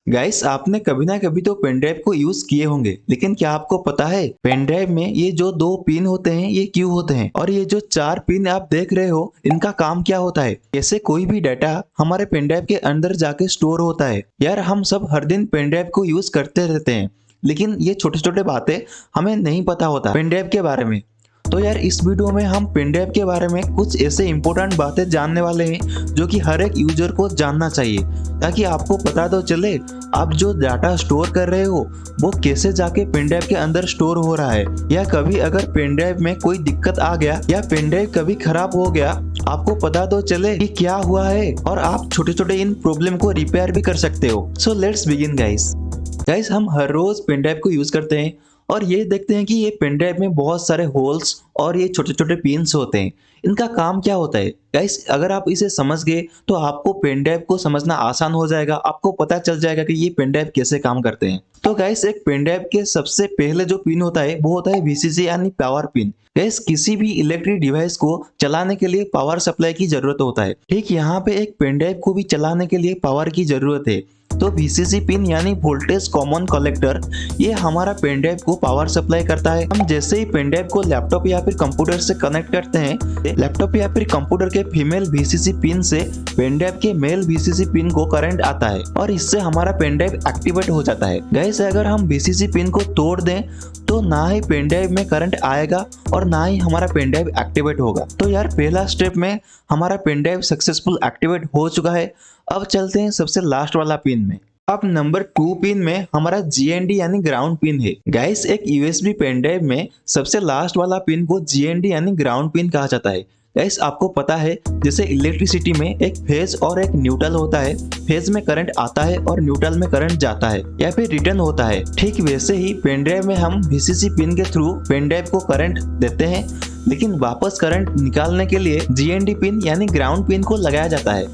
Guys, आपने कभी ना कभी तो पेन ड्राइव को यूज किए होंगे, लेकिन क्या आपको पता है पेन ड्राइव में ये जो दो पिन होते हैं ये क्यों होते हैं, और ये जो चार पिन आप देख रहे हो इनका काम क्या होता है। कैसे कोई भी डाटा हमारे पेन ड्राइव के अंदर जाके स्टोर होता है। यार, हम सब हर दिन पेन ड्राइव को यूज करते रहते हैं, लेकिन ये छोटे छोटे बातें हमें नहीं पता होता पेन ड्राइव के बारे में। तो यार, इस वीडियो में हम पेन ड्राइव के बारे में कुछ ऐसे इंपॉर्टेंट बातें जानने वाले हैं जो कि हर एक यूजर को जानना चाहिए, ताकि आपको पता तो चले आप जो डाटा स्टोर कर रहे हो वो कैसे जाके पेन ड्राइव के अंदर स्टोर हो रहा है। या कभी अगर पेन ड्राइव में कोई दिक्कत आ गया या पेन ड्राइव कभी खराब हो गया, आपको पता तो चले कि क्या हुआ है, और आप छोटे छोटे इन प्रॉब्लम को रिपेयर भी कर सकते हो। सो लेट्स बिगिन गाइस, हम हर रोज पेन ड्राइव को यूज करते हैं और ये देखते हैं कि ये पेन ड्राइव में बहुत सारे होल्स और ये छोटे छोटे पिन्स होते हैं। इनका काम क्या होता है गाइस, अगर आप इसे समझ गए तो आपको पेन ड्राइव को समझना आसान हो जाएगा। आपको पता चल जाएगा कि ये पेन ड्राइव कैसे काम करते हैं। तो गाइस, एक पेन ड्राइव के सबसे पहले जो पिन होता है वो होता है VCC यानी पावर पिन। गाइस, किसी भी इलेक्ट्रिक डिवाइस को चलाने के लिए पावर सप्लाई की जरूरत होता है। ठीक यहाँ पे एक पेन ड्राइव को भी चलाने के लिए पावर की जरूरत है। तो VCC पिन यानी वोल्टेज कॉमन कलेक्टर, ये हमारा पेन ड्राइव को पावर सप्लाई करता है। हम जैसे ही पेन ड्राइव को लैपटॉप या फिर कंप्यूटर से कनेक्ट करते हैं, लैपटॉप या फिर कंप्यूटर के फीमेल VCC पिन से पेन ड्राइव के मेल VCC पिन को करंट आता है और इससे हमारा पेन ड्राइव एक्टिवेट हो जाता है। गाइस, अगर हम VCC पिन को तोड़ दें तो ना ही पेन ड्राइव में करंट आएगा और ना ही हमारा पेन ड्राइव एक्टिवेट होगा। तो यार, पहला स्टेप में हमारा पेन ड्राइव सक्सेसफुल एक्टिवेट हो चुका है। अब चलते हैं सबसे लास्ट वाला पिन में। अब नंबर 2 पिन में हमारा GND यानी ग्राउंड पिन है। गाइस, एक USB पेन ड्राइव में सबसे लास्ट वाला पिन को GND यानी ग्राउंड पिन कहा जाता है। गाइस, आपको पता है जैसे इलेक्ट्रिसिटी में एक फेज और एक न्यूट्रल होता है। फेज में करंट आता है और न्यूट्रल में करंट जाता है या फिर रिटर्न होता है। ठीक वैसे ही पेन ड्राइव में हम VCC पिन के थ्रू पेन ड्राइव को करंट देते हैं, लेकिन वापस करंट निकालने के लिए GND पिन यानी ग्राउंड पिन को लगाया जाता है,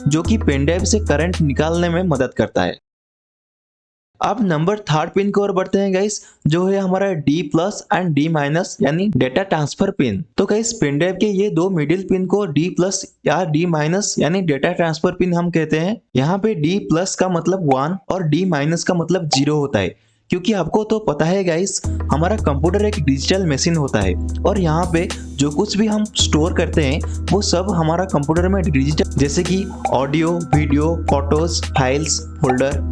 जो कि पेन ड्राइव से करंट निकालने में मदद करता है। अब नंबर 3 पिन की ओर बढ़ते हैं गाइस, जो है हमारा D+ एंड D- यानी डेटा ट्रांसफर पिन। तो गाइस, पेन ड्राइव के ये दो मिडिल पिन को D+ या D- यानी डेटा ट्रांसफर पिन हम कहते हैं। यहाँ पे D+ का मतलब 1 और D- का मतलब 0 होता है, क्योंकि आपको तो पता है गाइस, हमारा कंप्यूटर एक डिजिटल मशीन होता है और यहाँ पे जो कुछ भी हम स्टोर करते हैं वो सब हमारा कंप्यूटर में डिजिटल, जैसे कि audio, video, photos, files, folder,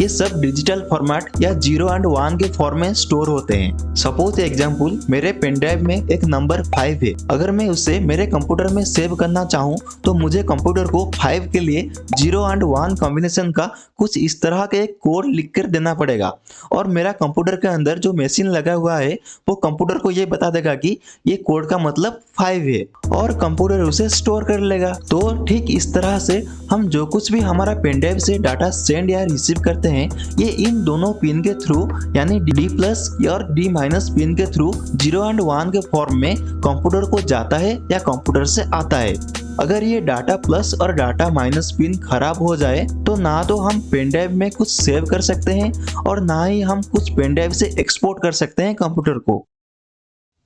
ये सब डिजिटल फॉर्मेट या 0 एंड 1 के फॉर्म में स्टोर होते हैं। सपोज एग्जांपल, मेरे पेन ड्राइव में एक नंबर 5 है। अगर मैं उसे मेरे कंप्यूटर में सेव करना चाहूँ तो मुझे कंप्यूटर को 5 के लिए 0 एंड 1 कॉम्बिनेशन का कुछ इस तरह का एक कोड लिख कर देना पड़ेगा, और मेरा कंप्यूटर के अंदर जो मशीन लगा हुआ है वो कंप्यूटर को ये बता देगा कि ये कोड का मतलब 5 है, और कंप्यूटर उसे स्टोर कर लेगा। तो ठीक इस तरह से हम जो कुछ भी हमारा पेन ड्राइव से डाटा सेंड या रिसीव करते हैं, ये इन दोनों पिन के थ्रू यानी D+ और D- पिन के थ्रू 0 एंड 1 के फॉर्म में कंप्यूटर को जाता है या कंप्यूटर से आता है। अगर ये डाटा प्लस और डाटा माइनस पिन खराब हो जाए तो ना तो हम पेन ड्राइव में कुछ सेव कर सकते हैं और ना ही हम कुछ पेन ड्राइव से एक्सपोर्ट कर सकते हैं कंप्यूटर को।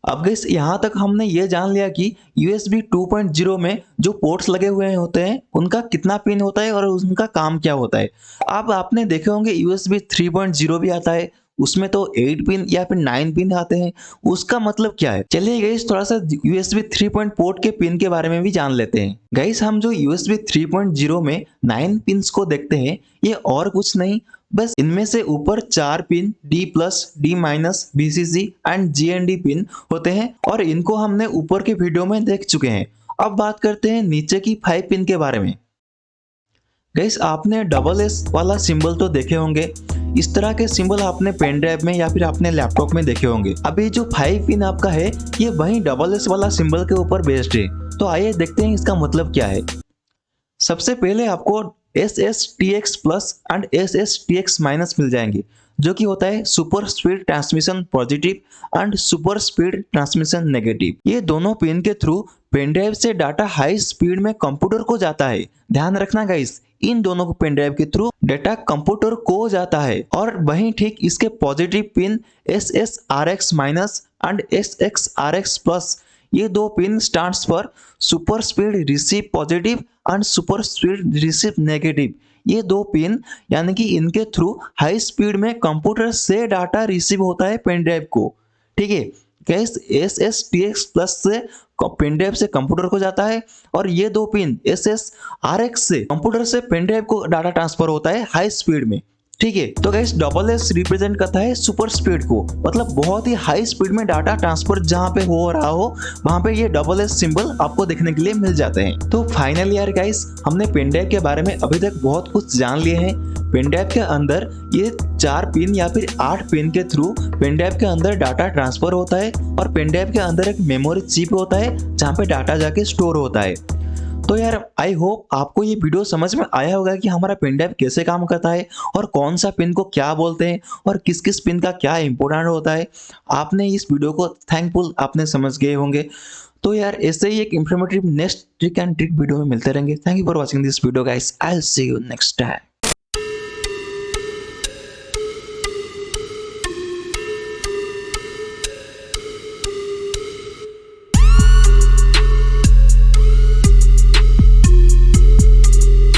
अब गाइस, यहाँ तक हमने ये जान लिया कि USB 2.0 में जो पोर्ट्स लगे हुए होते हैं उनका कितना पिन होता है और उनका काम क्या होता है। अब आपने देखे होंगे USB 3.0 भी आता है, उसमें तो 8 पिन या फिर 9 पिन आते हैं। उसका मतलब क्या है, चलिए गाइस थोड़ा सा USB 3 पोर्ट के पिन के बारे में भी जान लेते हैं। गाइस, हम जो USB 3.0 में 9 पिन्स को देखते हैं, ये और कुछ नहीं, बस इनमें से ऊपर 4 pin D+, D-, VCC and GND pin होते हैं, और इनको हमने ऊपर के वीडियो में देख चुके हैं। अब बात करते हैं नीचे की 5 पिन के बारे में। गाइस, आपने SS वाला सिंबल तो देखे होंगे। इस तरह के सिंबल आपने पेन ड्राइव में या फिर अपने लैपटॉप में देखे होंगे। अभी जो 5 पिन आपका है ये वही SS वाला सिंबल के ऊपर बेस्ड है। तो आइए देखते हैं इसका मतलब क्या है। सबसे पहले आपको SSTX+ एंड SSTX- मिल जाएंगे, जो कि होता है super speed transmission positive and super speed transmission negative. ये दोनों पिन के थ्रू पेन ड्राइव से डाटा हाई स्पीड में कंप्यूटर को जाता है। ध्यान रखना गाइस, इन दोनों पेन ड्राइव के थ्रू डाटा कंप्यूटर को जाता है। और वहीं ठीक इसके positive pin SSRX- and SXRX+, ये दो pin stands for super speed receive positive and super speed receive negative. ये दो पिन यानी कि इनके थ्रू हाई स्पीड में कंप्यूटर से डाटा रिसीव होता है पेन ड्राइव को। ठीक है, कैस SSTX प्लस से पेन ड्राइव से कंप्यूटर को जाता है और ये दो पिन SSRX से कंप्यूटर से पेन ड्राइव को डाटा ट्रांसफर होता है हाई स्पीड में। ठीक है, तो गाइस डबल एस रिप्रेजेंट करता है सुपर स्पीड को, मतलब बहुत ही हाई स्पीड में डाटा ट्रांसफर जहां पे हो रहा हो वहां पे ये डबल एस सिंबल आपको देखने के लिए मिल जाते हैं। तो फाइनली यार गाइस, हमने पेन ड्राइव के बारे में अभी तक बहुत कुछ जान लिए हैं। पेन ड्राइव के अंदर ये 4 पिन या फिर 8 पिन के थ्रू पेन ड्राइव के अंदर डाटा ट्रांसफर होता है और पेन ड्राइव के अंदर एक मेमोरी चिप होता है जहाँ पे डाटा जाके स्टोर होता है। तो यार आई होप आपको ये वीडियो समझ में आया होगा कि हमारा पेन ड्राइव कैसे काम करता है और कौन सा पिन को क्या बोलते हैं और किस किस पिन का क्या इंपॉर्टेंट होता है। आपने इस वीडियो को थैंकफुल आपने समझ गए होंगे। तो यार ऐसे ही एक informative next trick and trick video में मिलते रहेंगे। Thank you for watching this video guys, I will see you next time.